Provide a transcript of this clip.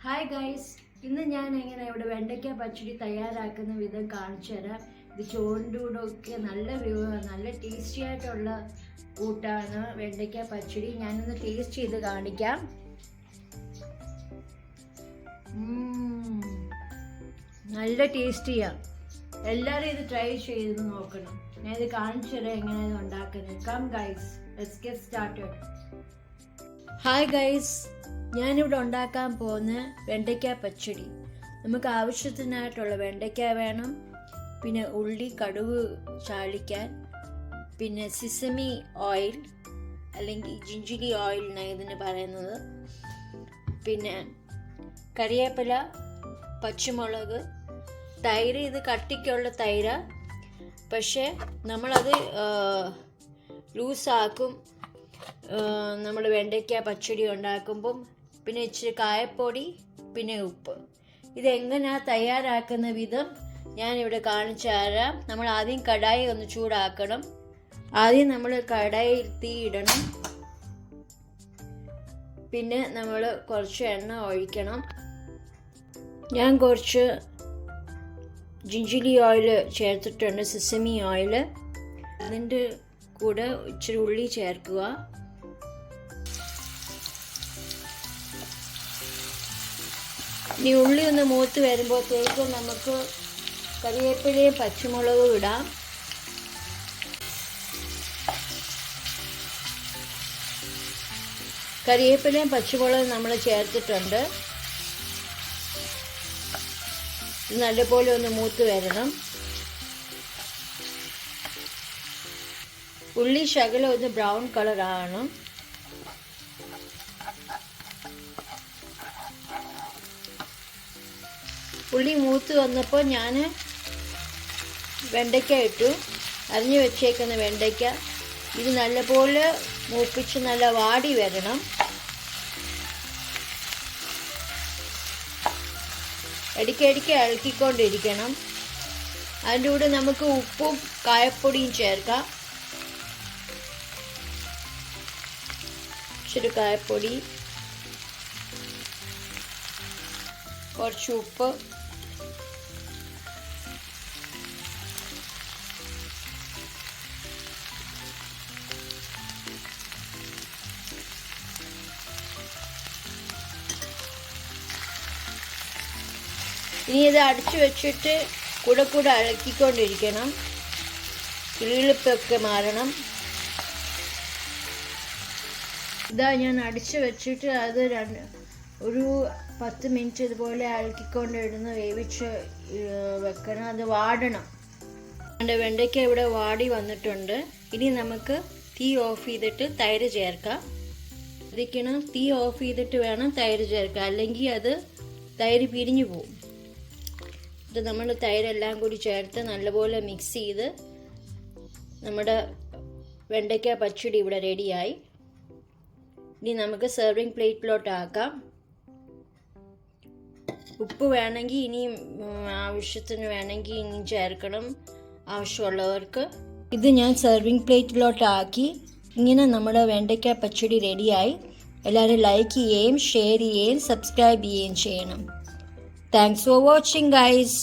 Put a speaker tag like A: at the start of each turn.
A: Hi guys, ഇന്ന് ഞാൻ എങ്ങനെ ഇവിടെ വെണ്ടയ്ക്ക പച്ചടി തയ്യാറാക്കുന്ന വിധം കാണിച്ചു തരാം. ഇത് ചോറിൻ്റെ കൂടെ ഒക്കെ നല്ല ടേസ്റ്റി ആയിട്ടുള്ള കൂട്ടാണ് വെണ്ടയ്ക്ക പച്ചടി. ഞാനൊന്ന് ടേസ്റ്റ് ചെയ്ത് കാണിക്കാം. നല്ല ടേസ്റ്റിയാണ്. എല്ലാവരും ഇത് ട്രൈ ചെയ്ത് നോക്കണം. ഞാനിത് കാണിച്ചു തരാം എങ്ങനെയാണ് ഉണ്ടാക്കുന്നത്. Come guys, let's get started. Hi guys, ഞാനിവിടെ ഉണ്ടാക്കാൻ പോകുന്ന വെണ്ടയ്ക്ക പച്ചടി. നമുക്ക് ആവശ്യത്തിനായിട്ടുള്ള വെണ്ടയ്ക്ക വേണം, പിന്നെ ഉള്ളി, കടുക് ചാളിക്കാൻ, പിന്നെ സിസമി ഓയിൽ അല്ലെങ്കിൽ ജിഞ്ചിലി ഓയിൽ എന്നാണ് ഇതിന് പറയുന്നത്, പിന്നെ കറിവേപ്പില, പച്ചമുളക്, തൈര്. ഇത് കട്ടിക്കുള്ള തൈര്, പക്ഷേ നമ്മളത് ലൂസാക്കും നമ്മൾ വെണ്ടയ്ക്ക പച്ചടി ഉണ്ടാക്കുമ്പം. പിന്നെ ഇച്ചിരി കായപ്പൊടി, പിന്നെ ഉപ്പ്. ഇതെങ്ങനെയാണ് തയ്യാറാക്കുന്ന വിധം ഞാനിവിടെ കാണിച്ചു തരാം. നമ്മൾ ആദ്യം കടായി ഒന്ന് ചൂടാക്കണം. ആദ്യം നമ്മൾ കടായിൽ തീ ഇടണം. പിന്നെ നമ്മൾ കുറച്ച് എണ്ണ ഒഴിക്കണം. ഞാൻ കുറച്ച് ജിഞ്ചിലി ഓയിൽ ചേർത്തിട്ടുണ്ട്, സിസമി ഓയിൽ. അതിൻ്റെ കൂടെ ഇച്ചിരി ഉള്ളി ചേർക്കുക. ഇനി ഉള്ളി ഒന്ന് മൂത്ത് വരുമ്പോഴത്തേക്കും നമുക്ക് കറിവേപ്പിലയും പച്ചമുളകും ഇടാം. കറിവേപ്പിലയും പച്ചമുളകും നമ്മൾ ചേർത്തിട്ടുണ്ട്. ഇത് നല്ലപോലെ ഒന്ന് മൂത്ത് വരണം. ഉള്ളി ശകലം ഒന്ന് ബ്രൗൺ കളറാണ്. ഉള്ളി മൂത്ത് വന്നപ്പോൾ ഞാൻ വെണ്ടയ്ക്ക ഇട്ടു, അരിഞ്ഞു വെച്ചേക്കുന്ന വെണ്ടയ്ക്ക. ഇത് നല്ലപോലെ മൂപ്പിച്ച് നല്ല വാടി വരണം. ഇടയ്ക്കിടയ്ക്ക് ഇളക്കിക്കൊണ്ടിരിക്കണം. അതിൻ്റെ കൂടെ നമുക്ക് ഉപ്പും കായപ്പൊടിയും ചേർക്കാം. ഇച്ചിരി കായപ്പൊടി, കുറച്ച് ഉപ്പ്, ഇനി ഇത് അടച്ചു വെച്ചിട്ട് കൂടെ ഇളക്കിക്കൊണ്ടിരിക്കണം. കിളിപ്പൊക്കെ മാറണം. ഇതാ ഞാൻ അടച്ചു വെച്ചിട്ട് അത് ഒരു 10 മിനിറ്റ് ഇതുപോലെ ഇളക്കിക്കൊണ്ടിരുന്ന് വേവിച്ച് വെക്കണം. അത് വാടണം. എൻ്റെ വെണ്ടയ്ക്ക ഇവിടെ വാടി വന്നിട്ടുണ്ട്. ഇനി നമുക്ക് തീ ഓഫ് ചെയ്തിട്ട് തൈര് ചേർക്കാം. ഇരിക്കണം, തീ ഓഫ് ചെയ്തിട്ട് വേണം തൈര് ചേർക്കാം, അല്ലെങ്കിൽ അത് തൈര് പിരിഞ്ഞു പോകും. ഇത് നമ്മൾ തൈരെല്ലാം കൂടി ചേർത്ത് നല്ലപോലെ മിക്സ് ചെയ്ത് നമ്മുടെ വെണ്ടയ്ക്ക പച്ചടി ഇവിടെ റെഡിയായി. ഇനി നമുക്ക് സെർവിങ് പ്ലേറ്റിലോട്ട് ആക്കാം. ഉപ്പ് വേണമെങ്കിൽ ഇനിയും ആവശ്യത്തിന് വേണമെങ്കിൽ ഇനിയും ചേർക്കണം, ആവശ്യമുള്ളവർക്ക്. ഇത് ഞാൻ സെർവിങ് പ്ലേറ്റിലോട്ട് ആക്കി. ഇങ്ങനെ നമ്മുടെ വെണ്ടയ്ക്ക പച്ചടി റെഡിയായി. എല്ലാവരും ലൈക്ക് ചെയ്യുകയും ഷെയർ ചെയ്യുകയും സബ്സ്ക്രൈബ് ചെയ്യുകയും ചെയ്യണം. Thanks for watching, guys.